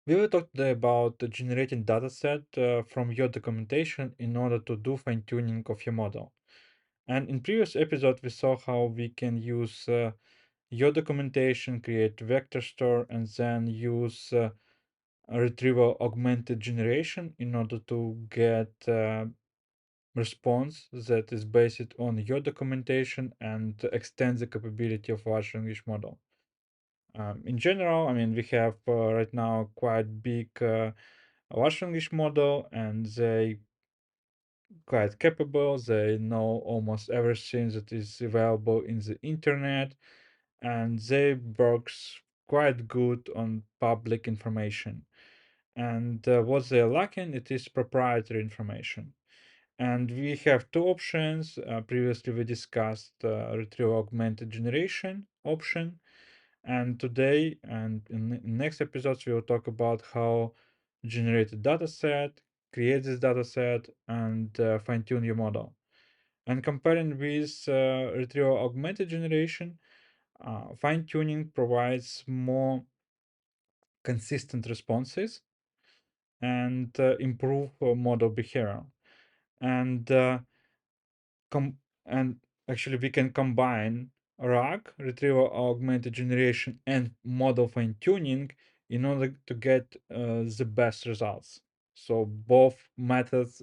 We will talk today about generating dataset from your documentation in order to do fine-tuning of your model. And in previous episode, we saw how we can use your documentation, create vector store, and then use a retrieval augmented generation in order to get response that is based on your documentation and extend the capability of large language model. In general, I mean, we have right now quite big large language model, and they quite capable. They know almost everything that is available in the internet, and they works quite good on public information. And what they're lacking, it is proprietary information. And we have two options. Previously, we discussed retrieval augmented generation option, and today and in next episodes, we will talk about how generate a data set, create this data set, and fine tune your model. And comparing with retrieval augmented generation, fine tuning provides more consistent responses and improve model behavior. And com- and actually we can combine RAG, retrieval augmented generation, and model fine tuning in order to get the best results. So both methods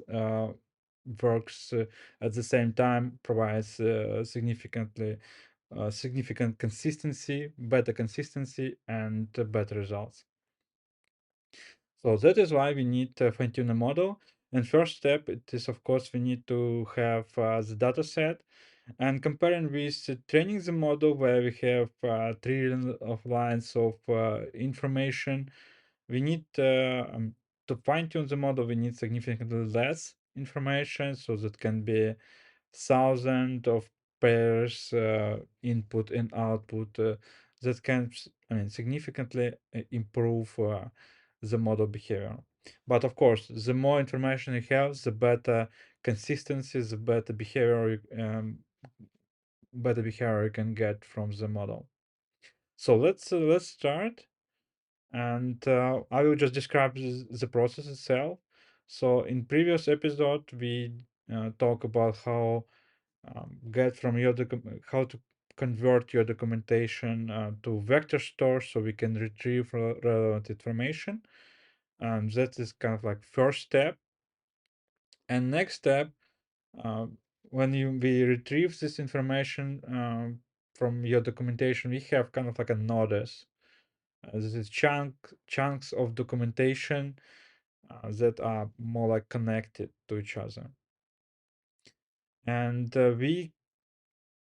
works at the same time, provides significant consistency, better consistency, and better results. So that is why we need to fine tune a model. And first step, it is of course we need to have the data set, and comparing with training the model where we have trillions of lines of information, we need to fine tune the model. We need significantly less information, so that can be thousand of pairs input and output that can I mean significantly improve the model behavior. But of course, the more information you have, the better consistency, the better behavior you can get from the model. So let's start, and I will just describe the process itself. So in previous episode, we talk about how get from your how to convert your documentation to vector store so we can retrieve relevant information. That is kind of like first step. And next step, uh, when we retrieve this information from your documentation, we have kind of like a notice. This is chunks of documentation that are more like connected to each other. And we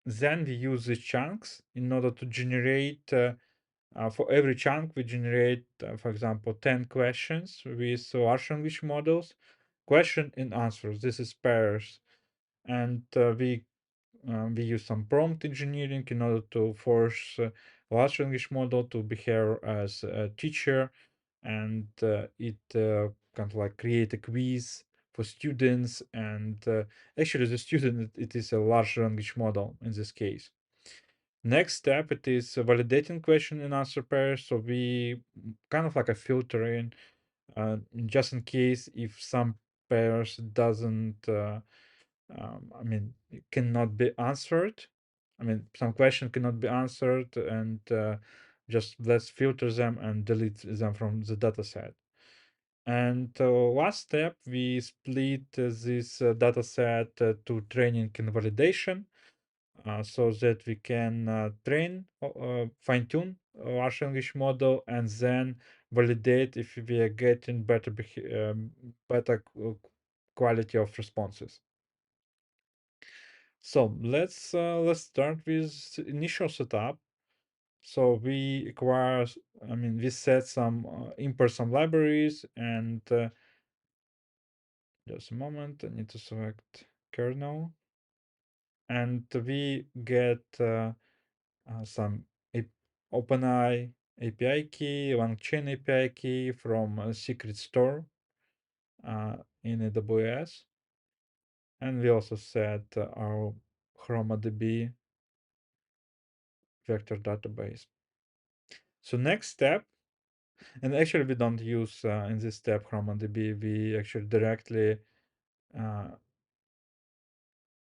use these chunks in order to generate, for every chunk, we generate, for example, 10 questions with large language models, question and answers. This is pairs. And we use some prompt engineering in order to force large language model to behave as a teacher, and it kind of like create a quiz for students, and actually the student, it is a large language model in this case. Next step, it is validating question and answer pairs. So we kind of like a filtering, just in case if some pairs doesn't I mean, it cannot be answered. I mean, some question cannot be answered, and just let's filter them and delete them from the data set. And last step, we split this data set to training and validation, so that we can fine tune large language model, and then validate if we are getting better quality of responses. So let's start with initial setup. So we acquire, I mean, we set some import some libraries, and just a moment, I need to select kernel, and we get some OpenAI API key, LangChain API key from a secret store in AWS, and we also set our ChromaDB vector database. So next step, And actually, we don't use in this step ChromaDB. We actually directly uh,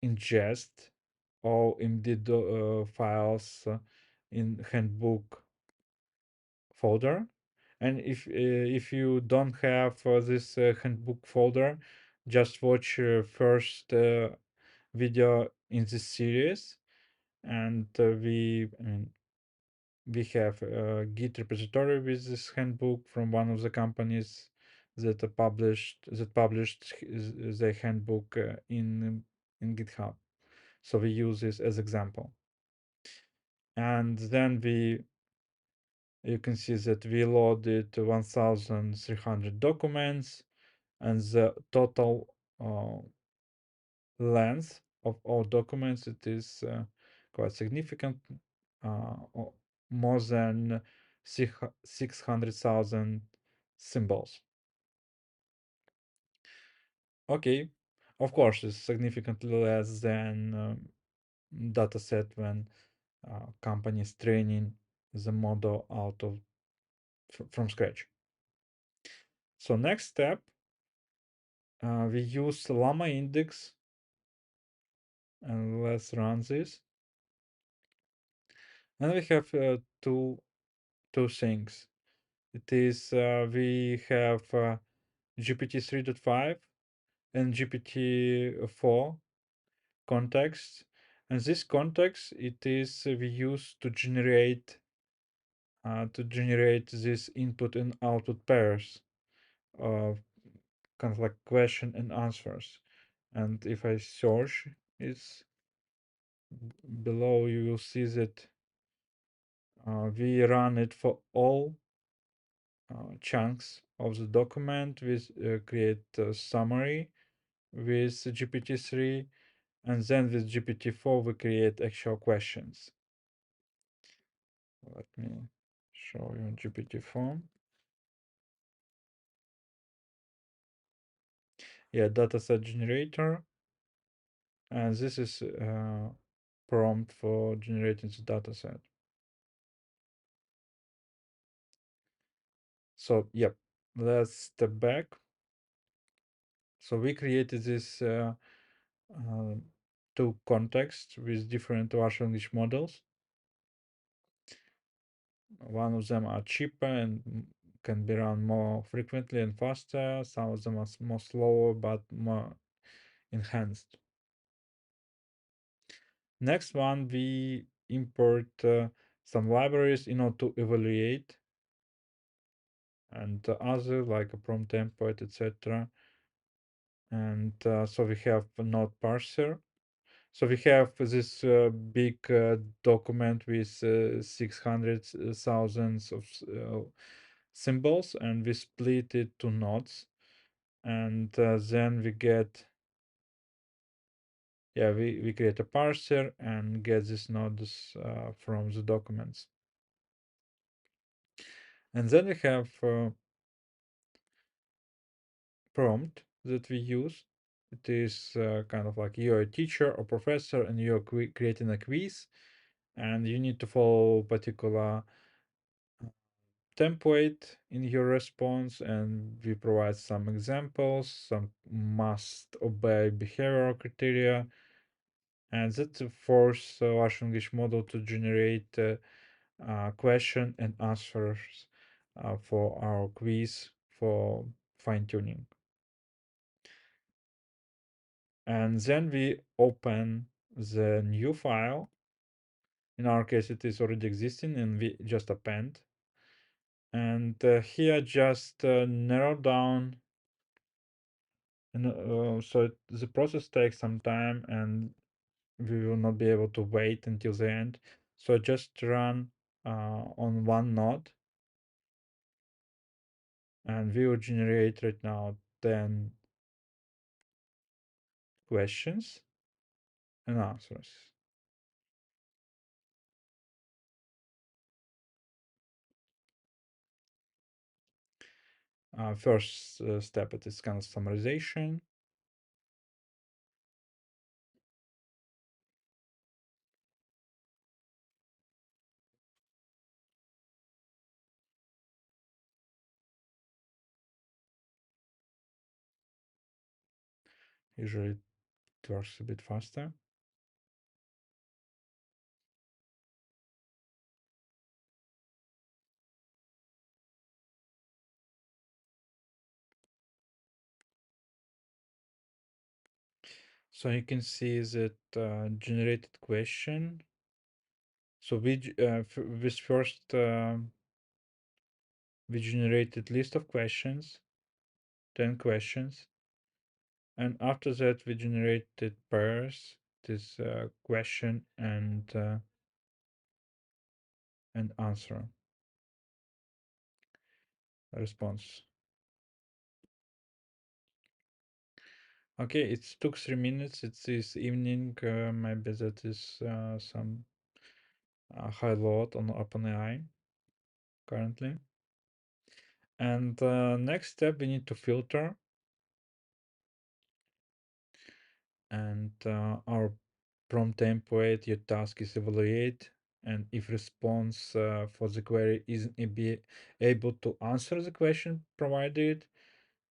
ingest all embedded files in handbook folder. And if you don't have this handbook folder, just watch first video in this series, and we have a Git repository with this handbook from one of the companies that published the handbook in GitHub. So we use this as example, and then you can see that we loaded 1,300 documents, and the total uh, length of all documents, it is quite significant, more than 600,000 symbols. Okay, of course, it's significantly less than dataset when companies training the model out of from scratch. So next step, we use llama index, and let's run this. And we have two things. It is we have GPT 3.5 and GPT-4 context, and this context, it is we use to generate this input and output pairs of kind of like question and answers. And if I search is below, you will see that we run it for all chunks of the document. We create a summary with GPT-3, and then with GPT-4 we create actual questions. Let me show you GPT-4. Yeah, dataset generator, and this is prompt for generating the dataset. So yep, let's step back. So we created this two contexts with different large language models. One of them are cheaper and can be run more frequently and faster. Some of them are more slower but more enhanced. Next one, we import some libraries in order to evaluate, and other like a prompt template, etc. And so we have a node parser. So we have this big document with 600,000 of symbols, and we split it to nodes, and then we get, yeah, we create a parser and get these nodes from the documents. And then we have prompt that we use. It is kind of like you're a teacher or professor and you're creating a quiz, and you need to follow particular template in your response, and we provide some examples, some must obey behavioral criteria, and that force a large language model to generate question and answers for our quiz for fine tuning. And then we open the new file. In our case, it is already existing, and we just append. And here just narrow down, and so the process takes some time, and we will not be able to wait until the end. So just run on one node, and we will generate right now 10 questions and answers. First step, it is kind of summarization. Usually it works a bit faster. So you can see that generated question. So this first we generated list of questions, 10 questions, and after that we generated pairs, this question and answer response. Okay, it took 3 minutes. It's this evening. Maybe that is some high load on OpenAI currently. And next step, we need to filter. And our prompt template, your task is evaluate. And if response for the query isn't able to answer the question provided,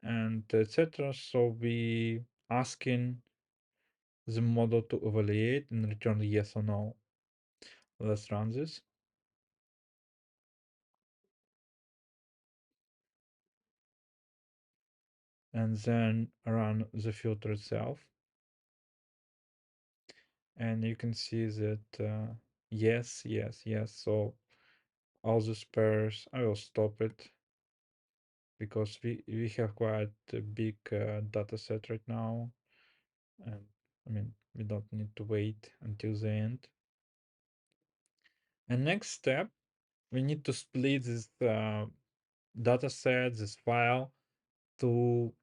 and etc. So we asking the model to evaluate and return yes or no. Let's run this. And then run the filter itself. And you can see that yes, yes, yes. So all these pairs, I will stop it because we have quite a big data set right now. And I mean, we don't need to wait until the end. And next step, we need to split this data set, this file, to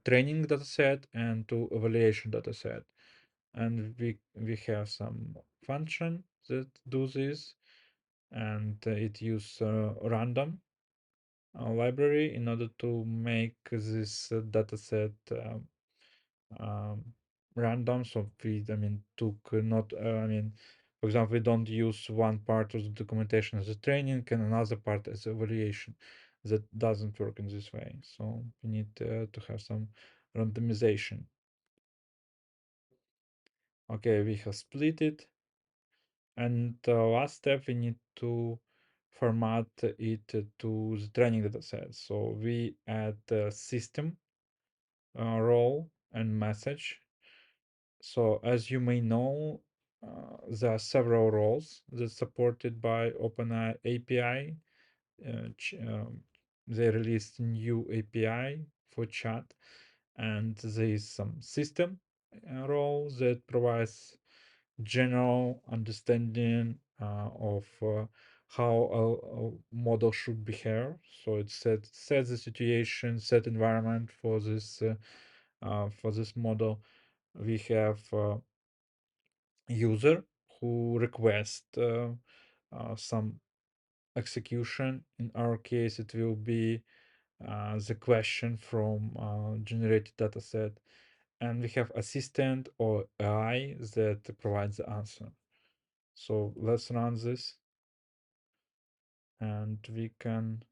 training dataset and to evaluation dataset. And we have some function that do this, and it use random library in order to make this dataset um, random. So I mean, took not, I mean, for example, we don't use one part of the documentation as a training and another part as evaluation. That doesn't work in this way. So we need to have some randomization. Okay, we have split it. And the last step, we need to format it to the training dataset. So we add the system role and message. So as you may know, there are several roles that supported by OpenAI API. They released new API for chat, and there is some system role that provides general understanding of how a model should behave. So it sets the situation, set environment for this model. We have user who request some execution. In our case, it will be the question from generated dataset, and we have assistant or AI that provides the answer. So let's run this, and we can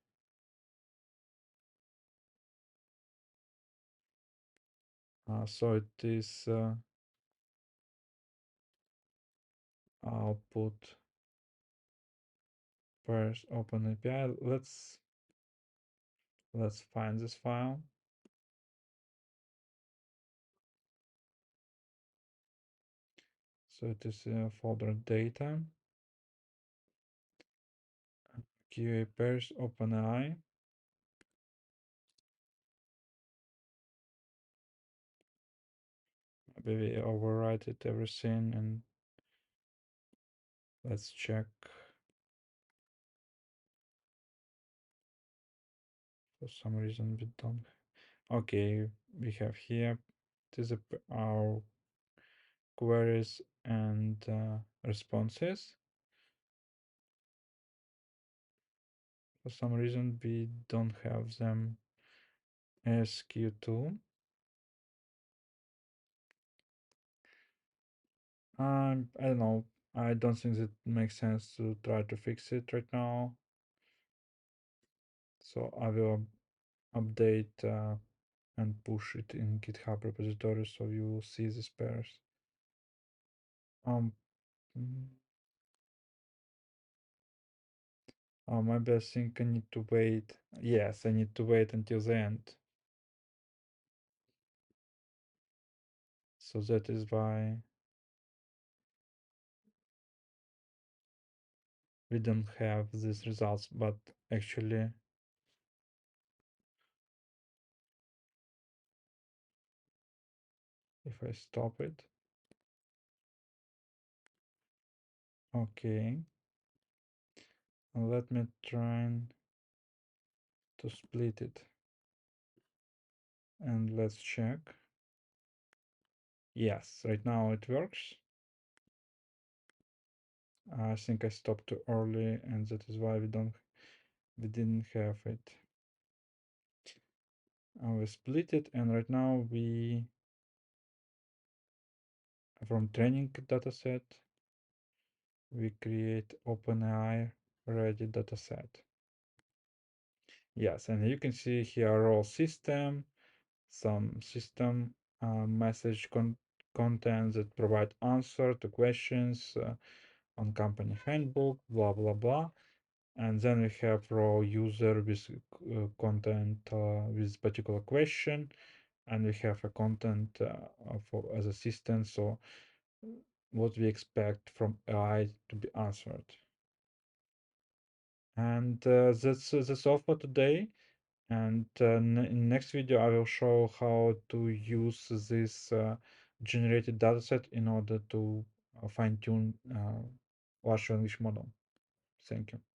so it is output first open API. Let's find this file. So it is folder data, QA pairs OpenAI. Maybe we overwrite it everything, and let's check. For some reason we don't. Okay, we have here. This is our queries and responses. For some reason we don't have them as Q2. I don't know. I don't think that makes sense to try to fix it right now. So I will update and push it in GitHub repository so you will see these pairs. Um, mm, maybe I think I need to wait. Yes, I need to wait until the end. So that is why we don't have these results, but actually if I stop it, okay, let me try to split it and let's check. Yes, right now it works. I think I stopped too early and that is why we didn't have it. We split it and right now we from training dataset we create OpenAI ready dataset. Yes, and you can see here role system, some system message content that provide answer to questions on company handbook, blah blah blah. And then we have raw user with content with particular question, and we have a content for as assistant. So what we expect from AI to be answered. And that's all for today. And in next video, I will show how to use this generated dataset in order to fine-tune large language model. Thank you.